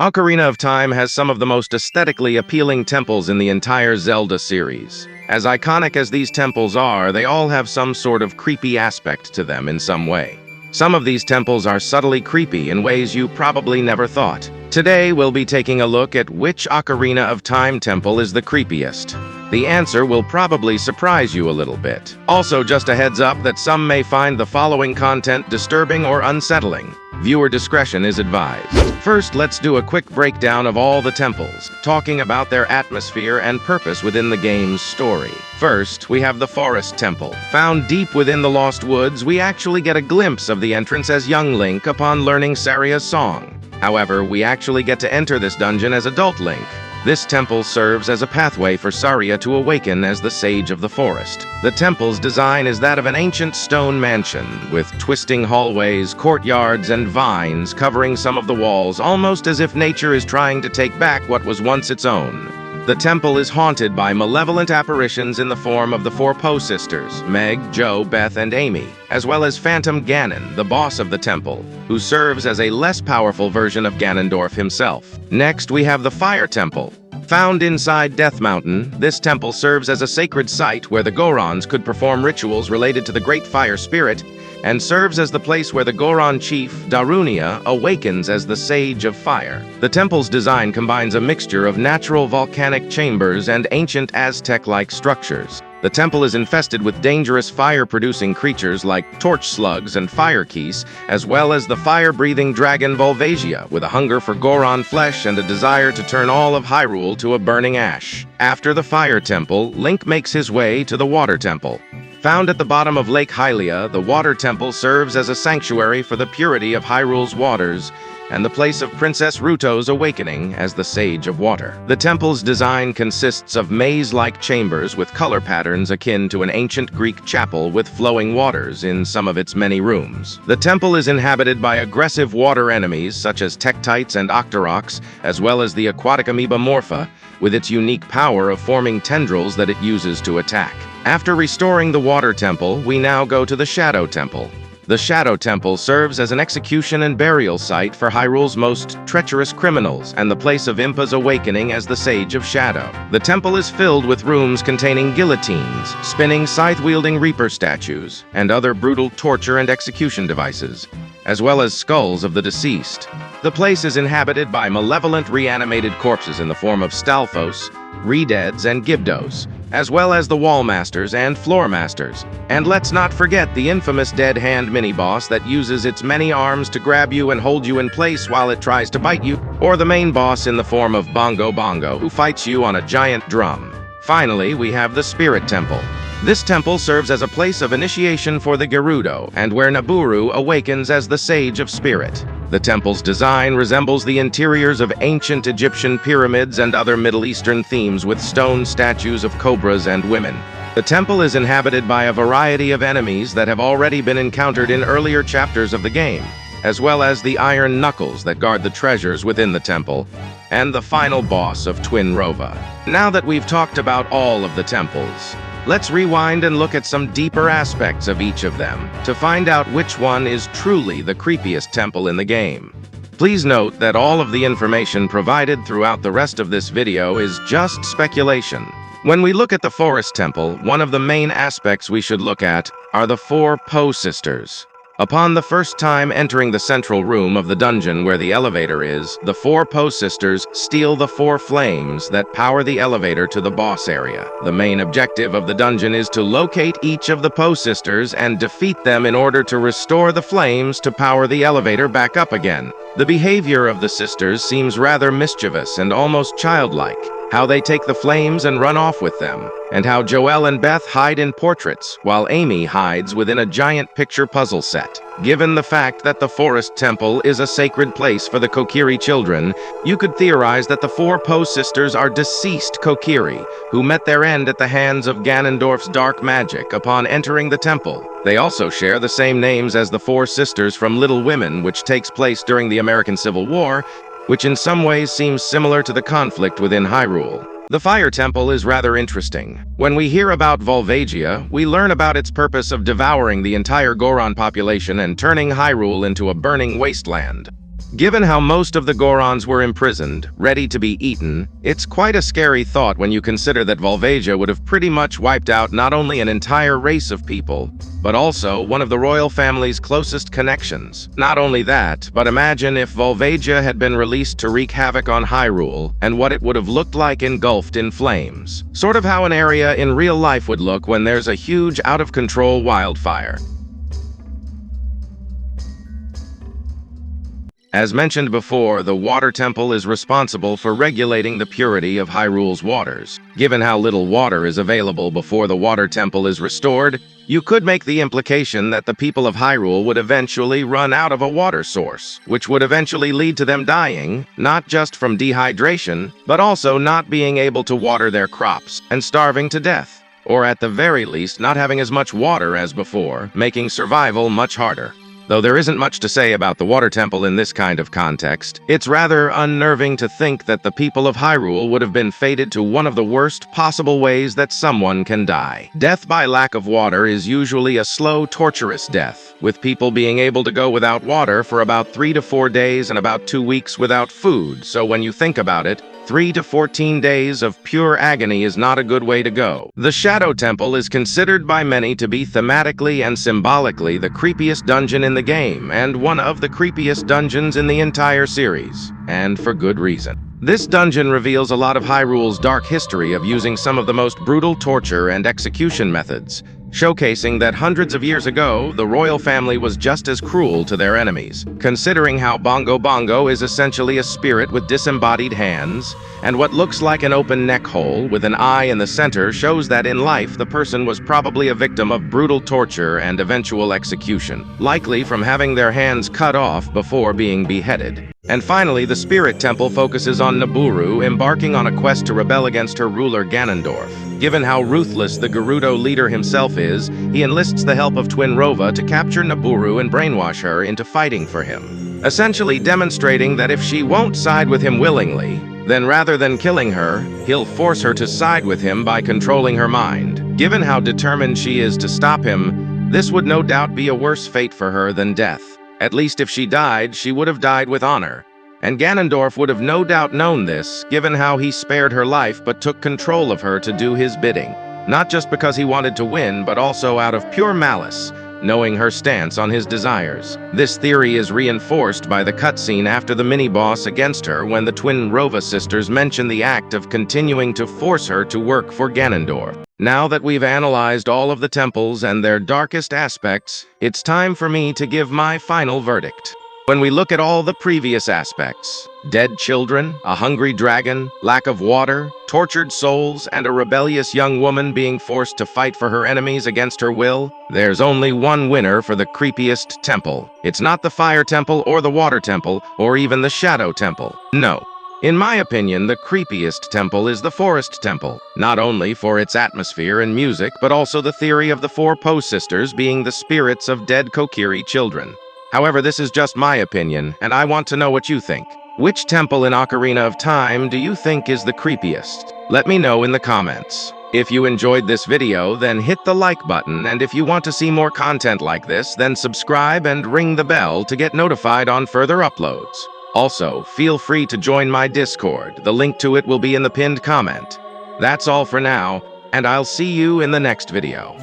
Ocarina of Time has some of the most aesthetically appealing temples in the entire Zelda series. As iconic as these temples are, they all have some sort of creepy aspect to them in some way. Some of these temples are subtly creepy in ways you probably never thought. Today, we'll be taking a look at which Ocarina of Time temple is the creepiest. The answer will probably surprise you a little bit. Also, just a heads up that some may find the following content disturbing or unsettling. Viewer discretion is advised. First, let's do a quick breakdown of all the temples, talking about their atmosphere and purpose within the game's story. First, we have the Forest Temple. Found deep within the Lost Woods, we actually get a glimpse of the entrance as young Link upon learning Saria's song. However, we actually get to enter this dungeon as adult Link. This temple serves as a pathway for Saria to awaken as the Sage of the Forest. The temple's design is that of an ancient stone mansion, with twisting hallways, courtyards, and vines covering some of the walls, almost as if nature is trying to take back what was once its own. The temple is haunted by malevolent apparitions in the form of the four Poe sisters, Meg, Jo, Beth, and Amy, as well as Phantom Ganon, the boss of the temple, who serves as a less powerful version of Ganondorf himself. Next, we have the Fire Temple. Found inside Death Mountain, this temple serves as a sacred site where the Gorons could perform rituals related to the Great Fire Spirit, and serves as the place where the Goron chief, Darunia, awakens as the Sage of Fire. The temple's design combines a mixture of natural volcanic chambers and ancient Aztec-like structures. The temple is infested with dangerous fire-producing creatures like torch slugs and fire geese, as well as the fire-breathing dragon Volvagia, with a hunger for Goron flesh and a desire to turn all of Hyrule to a burning ash. After the Fire Temple, Link makes his way to the Water Temple. Found at the bottom of Lake Hylia, the Water Temple serves as a sanctuary for the purity of Hyrule's waters and the place of Princess Ruto's awakening as the Sage of Water. The temple's design consists of maze-like chambers with color patterns akin to an ancient Greek chapel with flowing waters in some of its many rooms. The temple is inhabited by aggressive water enemies such as Tektites and Octoroks, as well as the aquatic amoeba Morpha, with its unique power of forming tendrils that it uses to attack. After restoring the Water Temple, we now go to the Shadow Temple. The Shadow Temple serves as an execution and burial site for Hyrule's most treacherous criminals and the place of Impa's awakening as the Sage of Shadow. The temple is filled with rooms containing guillotines, spinning scythe-wielding Reaper statues, and other brutal torture and execution devices, as well as skulls of the deceased. The place is inhabited by malevolent reanimated corpses in the form of Stalfos, Redeads, and Gibdos, as well as the Wall Masters and Floor Masters. And let's not forget the infamous Dead Hand mini-boss that uses its many arms to grab you and hold you in place while it tries to bite you, or the main boss in the form of Bongo Bongo, who fights you on a giant drum. Finally, we have the Spirit Temple. This temple serves as a place of initiation for the Gerudo, and where Nabooru awakens as the Sage of Spirit. The temple's design resembles the interiors of ancient Egyptian pyramids and other Middle Eastern themes with stone statues of cobras and women. The temple is inhabited by a variety of enemies that have already been encountered in earlier chapters of the game, as well as the Iron Knuckles that guard the treasures within the temple, and the final boss of Twin Rova. Now that we've talked about all of the temples, let's rewind and look at some deeper aspects of each of them to find out which one is truly the creepiest temple in the game. Please note that all of the information provided throughout the rest of this video is just speculation. When we look at the Forest Temple, one of the main aspects we should look at are the four Poe sisters. Upon the first time entering the central room of the dungeon where the elevator is, the four Poe sisters steal the four flames that power the elevator to the boss area. The main objective of the dungeon is to locate each of the Poe sisters and defeat them in order to restore the flames to power the elevator back up again. The behavior of the sisters seems rather mischievous and almost childlike. How they take the flames and run off with them, and how Joelle and Beth hide in portraits, while Amy hides within a giant picture puzzle set. Given the fact that the Forest Temple is a sacred place for the Kokiri children, you could theorize that the four Poe sisters are deceased Kokiri, who met their end at the hands of Ganondorf's dark magic upon entering the temple. They also share the same names as the four sisters from Little Women, which takes place during the American Civil War, which in some ways seems similar to the conflict within Hyrule. The Fire Temple is rather interesting. When we hear about Volvagia, we learn about its purpose of devouring the entire Goron population and turning Hyrule into a burning wasteland. Given how most of the Gorons were imprisoned, ready to be eaten, it's quite a scary thought when you consider that Volvagia would have pretty much wiped out not only an entire race of people, but also one of the royal family's closest connections. Not only that, but imagine if Volvagia had been released to wreak havoc on Hyrule, and what it would have looked like engulfed in flames. Sort of how an area in real life would look when there's a huge, out-of-control wildfire. As mentioned before, the Water Temple is responsible for regulating the purity of Hyrule's waters. Given how little water is available before the Water Temple is restored, you could make the implication that the people of Hyrule would eventually run out of a water source, which would eventually lead to them dying, not just from dehydration, but also not being able to water their crops and starving to death, or at the very least not having as much water as before, making survival much harder. Though there isn't much to say about the Water Temple in this kind of context, it's rather unnerving to think that the people of Hyrule would have been fated to one of the worst possible ways that someone can die. Death by lack of water is usually a slow, torturous death, with people being able to go without water for about 3 to 4 days and about 2 weeks without food. So when you think about it, 3 to 14 days of pure agony is not a good way to go. The Shadow Temple is considered by many to be thematically and symbolically the creepiest dungeon in the game, and one of the creepiest dungeons in the entire series, and for good reason. This dungeon reveals a lot of Hyrule's dark history of using some of the most brutal torture and execution methods, showcasing that hundreds of years ago, the royal family was just as cruel to their enemies. Considering how Bongo Bongo is essentially a spirit with disembodied hands, and what looks like an open neck hole with an eye in the center shows that in life the person was probably a victim of brutal torture and eventual execution, likely from having their hands cut off before being beheaded. And finally, the Spirit Temple focuses on Nabooru embarking on a quest to rebel against her ruler Ganondorf. Given how ruthless the Gerudo leader himself is, he enlists the help of Twin Rova to capture Nabooru and brainwash her into fighting for him, essentially demonstrating that if she won't side with him willingly, then rather than killing her, he'll force her to side with him by controlling her mind. Given how determined she is to stop him, this would no doubt be a worse fate for her than death. At least if she died, she would have died with honor. And Ganondorf would have no doubt known this, given how he spared her life but took control of her to do his bidding. Not just because he wanted to win, but also out of pure malice, knowing her stance on his desires. This theory is reinforced by the cutscene after the mini-boss against her when the Twin Rova sisters mention the act of continuing to force her to work for Ganondorf. Now that we've analyzed all of the temples and their darkest aspects, it's time for me to give my final verdict. When we look at all the previous aspects, dead children, a hungry dragon, lack of water, tortured souls, and a rebellious young woman being forced to fight for her enemies against her will, there's only one winner for the creepiest temple. It's not the Fire Temple or the Water Temple or even the Shadow Temple. No. In my opinion, the creepiest temple is the Forest Temple, not only for its atmosphere and music, but also the theory of the 4 Poe sisters being the spirits of dead Kokiri children. However, this is just my opinion, and I want to know what you think. Which temple in Ocarina of Time do you think is the creepiest? Let me know in the comments. If you enjoyed this video, then hit the like button, and if you want to see more content like this, then subscribe and ring the bell to get notified on further uploads. Also, feel free to join my Discord. The link to it will be in the pinned comment. That's all for now, and I'll see you in the next video.